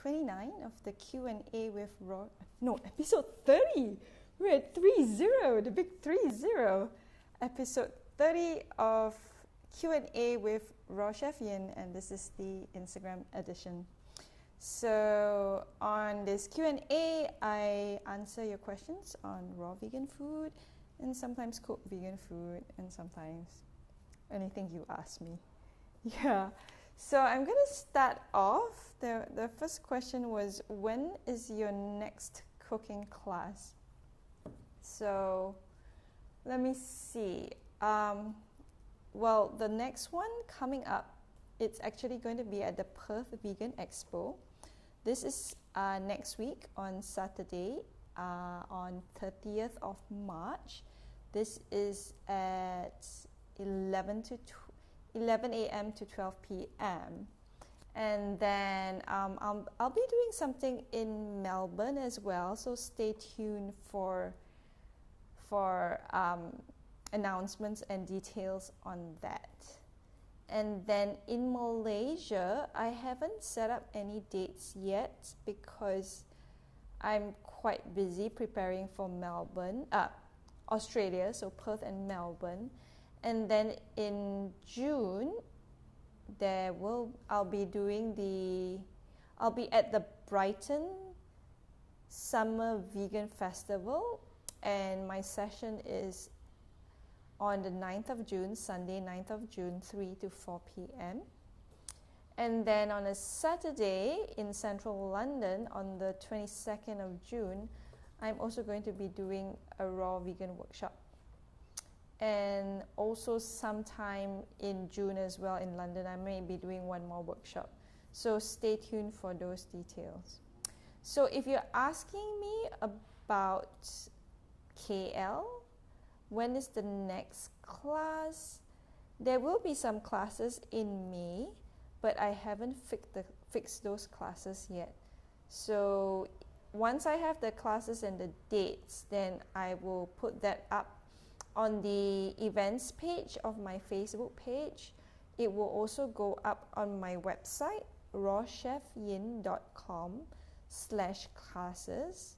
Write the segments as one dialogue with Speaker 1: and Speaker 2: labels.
Speaker 1: 29 of the Q&A with Raw... No, episode 30! We're at 30, the big 30. Episode 30 of Q&A with Raw Chef Yin, and this is the Instagram edition. So on this Q&A, I answer your questions on raw vegan food and sometimes cook vegan food and sometimes anything you ask me. Yeah. So I'm going to start off. The first question was, when is your next cooking class? So let me see. Well, the next one coming up, it's actually going to be at the Perth Vegan Expo. This is next week on Saturday, on 30th of March. This is at 11 a.m. to 12 p.m. And then I'll be doing something in Melbourne as well, so stay tuned for announcements and details on that. And then in Malaysia, I haven't set up any dates yet because I'm quite busy preparing for Australia, so Perth and Melbourne. And then in June, I'll be at the Brighton Summer Vegan Festival, and my session is on the 9th of June, Sunday 9th of June, 3 to 4 p.m. And then on a Saturday in central London on the 22nd of June, I'm also going to be doing a raw vegan workshop. And also sometime in June as well in London, I may be doing one more workshop. So stay tuned for those details. So if you're asking me about KL, when is the next class? There will be some classes in May, but I haven't fixed those classes yet. So once I have the classes and the dates, then I will put that up on the events page of my Facebook page. It will also go up on my website, rawchefyin.com/classes.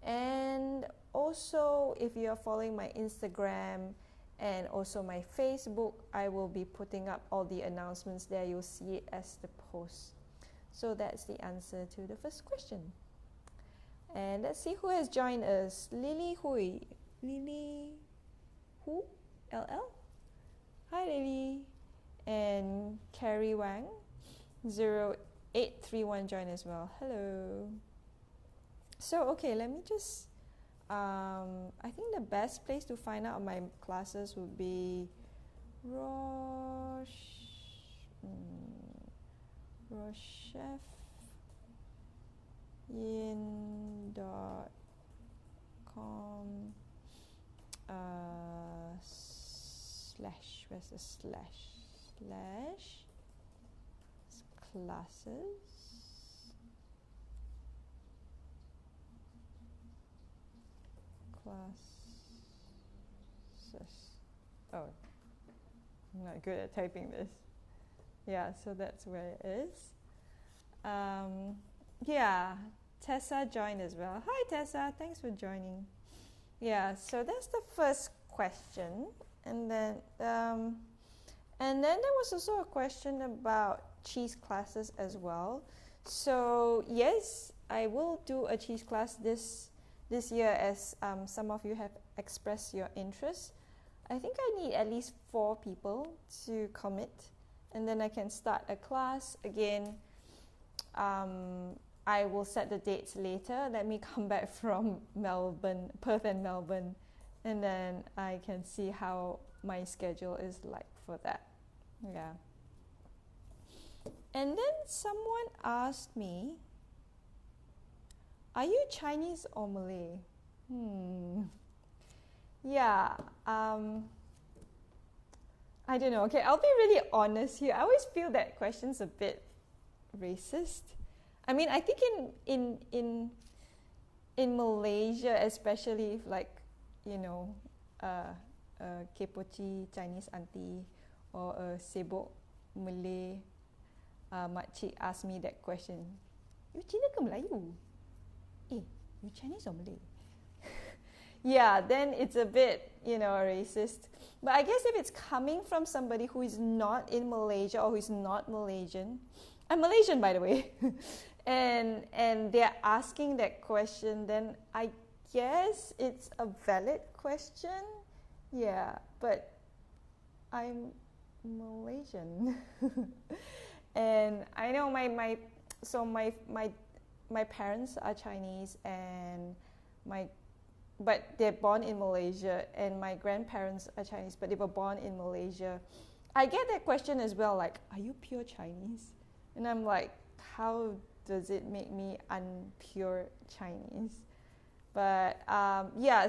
Speaker 1: And also, if you're following my Instagram and also my Facebook, I will be putting up all the announcements there. You'll see it as the post. So that's the answer to the first question. And let's see who has joined us. Lily Hui. Lily Hu? LL? Hi Lily. And Carrie Wang. 0831 joined as well. Hello. So, okay, let me just, I think the best place to find out my classes would be rawchefyin.com where's the slash classes. Oh, I'm not good at typing this. Yeah, so that's where it is. Yeah, Tessa joined as well. Hi Tessa, thanks for joining. Yeah, so that's the first question. And then there was also a question about cheese classes as well. So yes, I will do a cheese class this year, as some of you have expressed your interest. I think I need at least 4 people to commit, and then I can start a class. Again, I will set the dates later. Let me come back from Perth and Melbourne, and then I can see how my schedule is like for that. Yeah. And then someone asked me, are you Chinese or Malay? Yeah, I don't know. Okay, I'll be really honest here. I always feel that question's a bit racist. I mean, I think in Malaysia, especially if, like, you know, a kepochi Chinese auntie or a sibuk Malay makcik ask me that question, You Cina ke Melayu? You Chinese or Malay? Yeah, then it's a bit, racist. But I guess if it's coming from somebody who is not in Malaysia or who is not Malaysian, I'm Malaysian, by the way, and they're asking that question, then I guess it's a valid question. Yeah, but I'm Malaysian. And I know my parents are Chinese, but they're born in Malaysia, and my grandparents are Chinese, but they were born in Malaysia. I get that question as well, like, are you pure Chinese? And I'm like, how does it make me unpure Chinese? But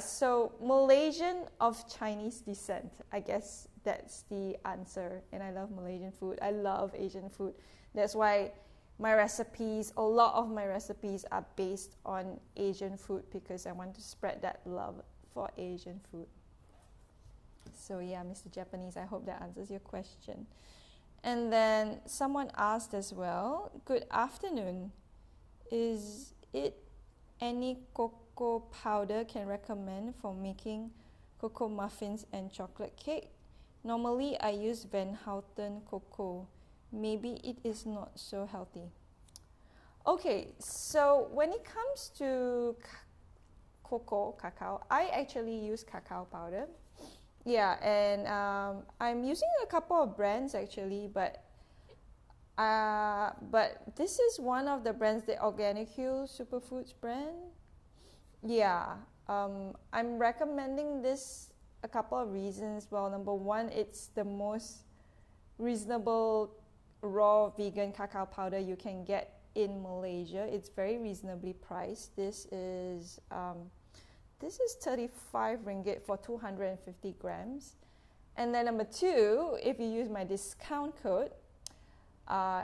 Speaker 1: so Malaysian of Chinese descent, I guess that's the answer. And I love Malaysian food. I love Asian food. That's why a lot of my recipes are based on Asian food, because I want to spread that love for Asian food. So yeah, Mr. Japanese, I hope that answers your question. And then someone asked as well, good afternoon. Is it any cocoa powder can recommend for making cocoa muffins and chocolate cake? Normally I use Van Houten cocoa. Maybe it is not so healthy. Okay, so when it comes to cacao, I actually use cacao powder. Yeah, and I'm using a couple of brands actually, but this is one of the brands, the Organic Hue Superfoods brand. Yeah, I'm recommending this a couple of reasons. Well, number one, it's the most reasonable raw vegan cacao powder you can get in Malaysia. It's very reasonably priced. This is 35 ringgit for 250 grams. And then number two, if you use my discount code,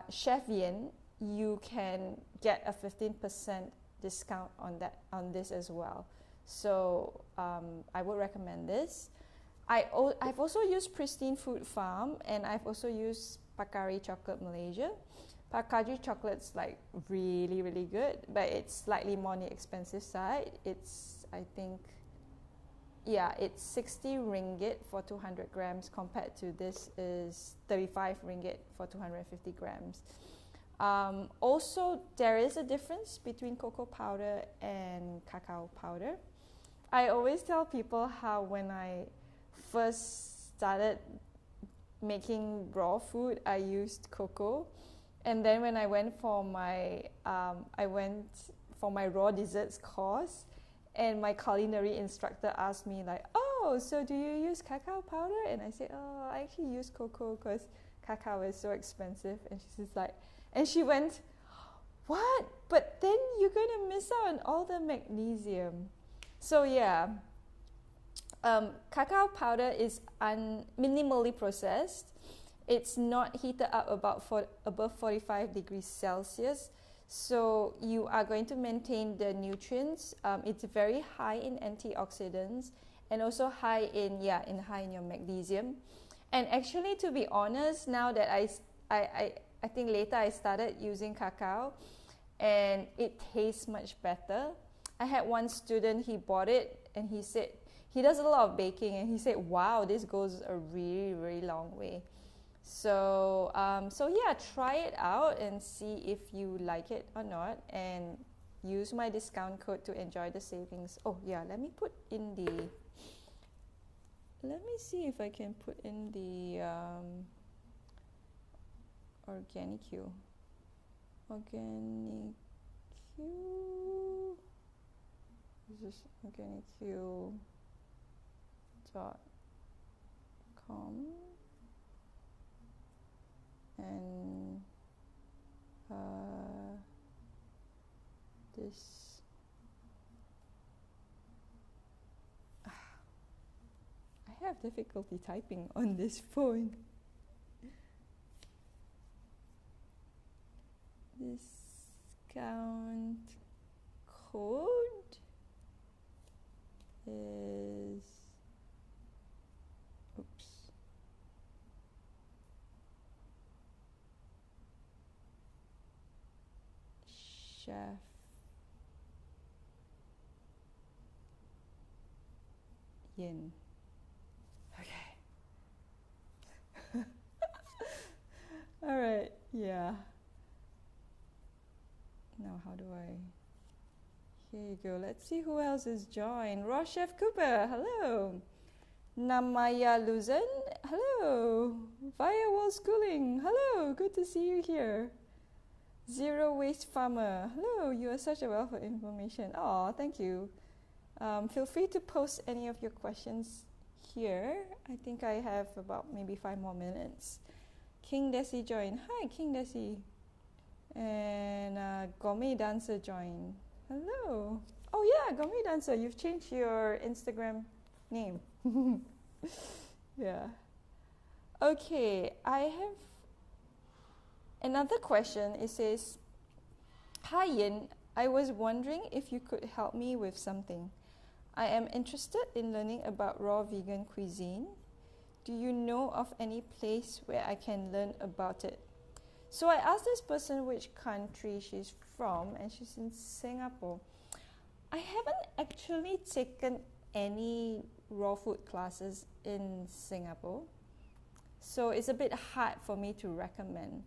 Speaker 1: Chef Yin, you can get a 15% discount on this as well. So I would recommend this. I've also used Pristine Food Farm, and I've also used Pakari Chocolate Malaysia. Pakari chocolate's like really, really good, but it's slightly more on the expensive side. It's 60 ringgit for 200 grams compared to this is 35 ringgit for 250 grams. Also, there is a difference between cocoa powder and cacao powder. I always tell people how when I first started making raw food, I used cocoa, and then when I went for my raw desserts course, and my culinary instructor asked me like, oh, so do you use cacao powder? And I said, oh, I actually use cocoa because cacao is so expensive. And she's like, and she went, what? But then you're going to miss out on all the magnesium. So yeah, cacao powder is minimally processed. It's not heated up above 45 degrees Celsius. So you are going to maintain the nutrients. It's very high in antioxidants and also high in your magnesium. And actually, to be honest, now that I think later I started using cacao, and it tastes much better. I had one student, he bought it and he said he does a lot of baking, and he said, wow, this goes a really, really long way. So yeah, try it out and see if you like it or not, and use my discount code to enjoy the savings. Oh yeah, let me see if I can put in the Organic Hue. This is organichu.com. And this I have difficulty typing on this phone. Discount code is Chef Yin. Okay. All right. Yeah. Now, how do I? Here you go. Let's see who else is joined. Raw Chef Cooper. Hello. Namaya Luzan. Hello. Via World Schooling. Hello. Good to see you here. Zero Waste Farmer. Hello. You are such a wealth of information. Oh, thank you. Feel free to post any of your questions here. I think I have about maybe 5 more minutes. King Desi joined. Hi, King Desi. And Gourmet Dancer joined. Hello. Oh yeah, Gourmet Dancer. You've changed your Instagram name. Yeah. Okay, I have another question. It says, hi Yin, I was wondering if you could help me with something. I am interested in learning about raw vegan cuisine. Do you know of any place where I can learn about it? So I asked this person which country she's from, and she's in Singapore. I haven't actually taken any raw food classes in Singapore, so it's a bit hard for me to recommend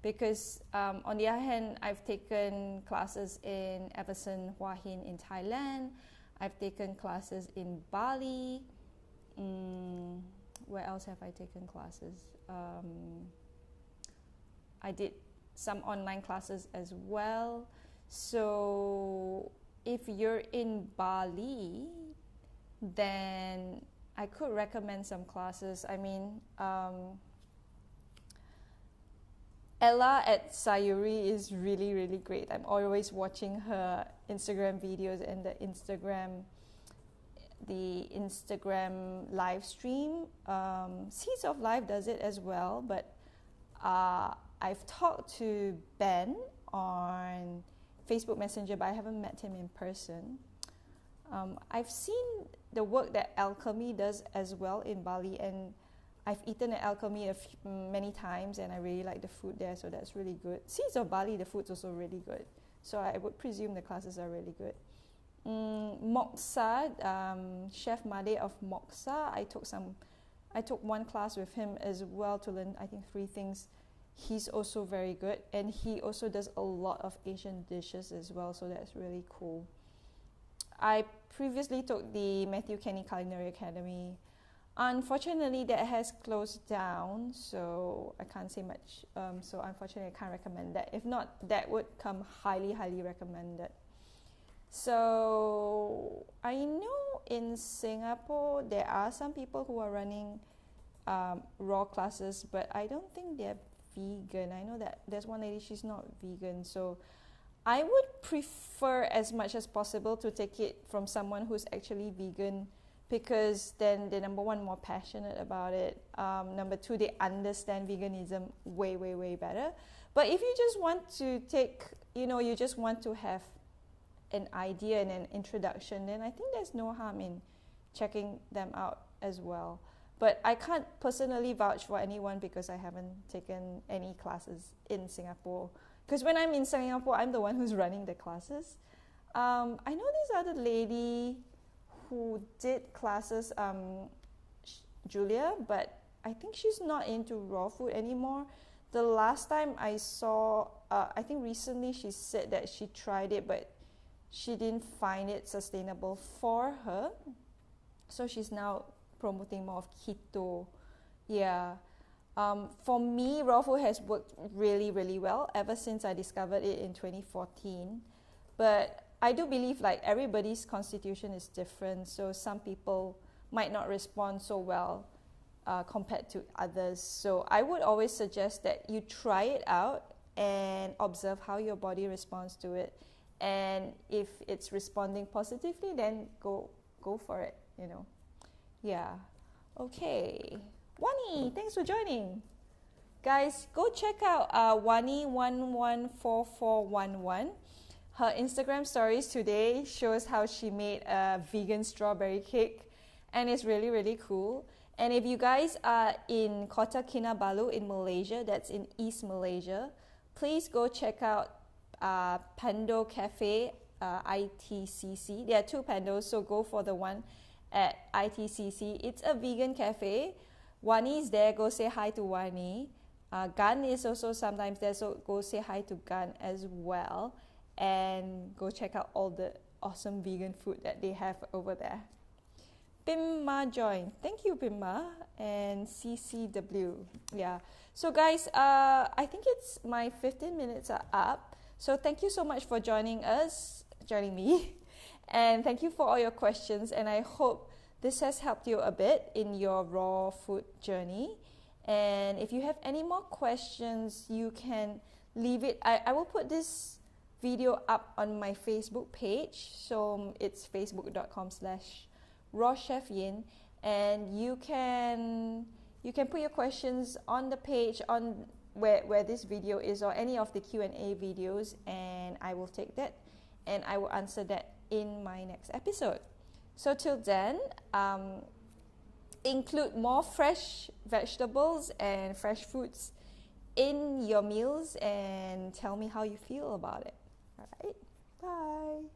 Speaker 1: because on the other hand, I've taken classes in Everson Hua Hin in Thailand. I've taken classes in Bali. Where else have I taken classes? I did some online classes as well. So if you're in Bali, then I could recommend some classes. I mean, Ella at Sayuri is really, really great. I'm always watching her Instagram videos and the Instagram live stream. Seeds of Life does it as well, but I've talked to Ben on Facebook Messenger, but I haven't met him in person. I've seen the work that Alchemy does as well in Bali, and I've eaten at Alchemy many times, and I really like the food there, so that's really good. Seeds of Bali, the food's also really good, so I would presume the classes are really good. Moksa, Chef Made of Moksa, I took one class with him as well to learn, I think, 3 things. He's also very good, and he also does a lot of Asian dishes as well, so that's really cool. I previously took the Matthew Kenny Culinary Academy. Unfortunately, that has closed down, so I can't say much. So unfortunately, I can't recommend that. If not, that would come highly, highly recommended. So I know in Singapore, there are some people who are running raw classes, but I don't think they're vegan. I know that there's one lady, she's not vegan. So I would prefer as much as possible to take it from someone who's actually vegan, because then they're, number one, more passionate about it. Number two, they understand veganism way, way, way better. But if you just want to take, you just want to have an idea and an introduction, then I think there's no harm in checking them out as well. But I can't personally vouch for anyone because I haven't taken any classes in Singapore. Because when I'm in Singapore, I'm the one who's running the classes. I know this other lady who did classes, Julia, but I think she's not into raw food anymore. The last time I saw, I think recently she said that she tried it, but she didn't find it sustainable for her. So she's now promoting more of keto. Yeah. For me, raw food has worked really, really well ever since I discovered it in 2014. But I do believe like everybody's constitution is different, so some people might not respond so well compared to others. So I would always suggest that you try it out and observe how your body responds to it. And if it's responding positively, then go for it, Yeah. Okay. Wani, thanks for joining. Guys, go check out Wani114411. Her Instagram stories today shows how she made a vegan strawberry cake, and it's really, really cool. And if you guys are in Kota Kinabalu in Malaysia, that's in East Malaysia, please go check out Pando Cafe, ITCC. There are 2 Pandos, so go for the one at ITCC. It's a vegan cafe. Wani is there, go say hi to Wani. Gan is also sometimes there, so go say hi to Gan as well. And go check out all the awesome vegan food that they have over there. Pimma joined. Thank you, Pimma. And CCW. Yeah. So guys, I think it's my 15 minutes are up. So thank you so much for joining me. And thank you for all your questions. And I hope this has helped you a bit in your raw food journey. And if you have any more questions, you can leave it. I will put this video up on my Facebook page. So it's facebook.com/Raw Chef Yin. And you can put your questions on the page on where this video is, or any of the Q&A videos, and I will take that and I will answer that in my next episode. So till then, include more fresh vegetables and fresh fruits in your meals and tell me how you feel about it. All right, bye.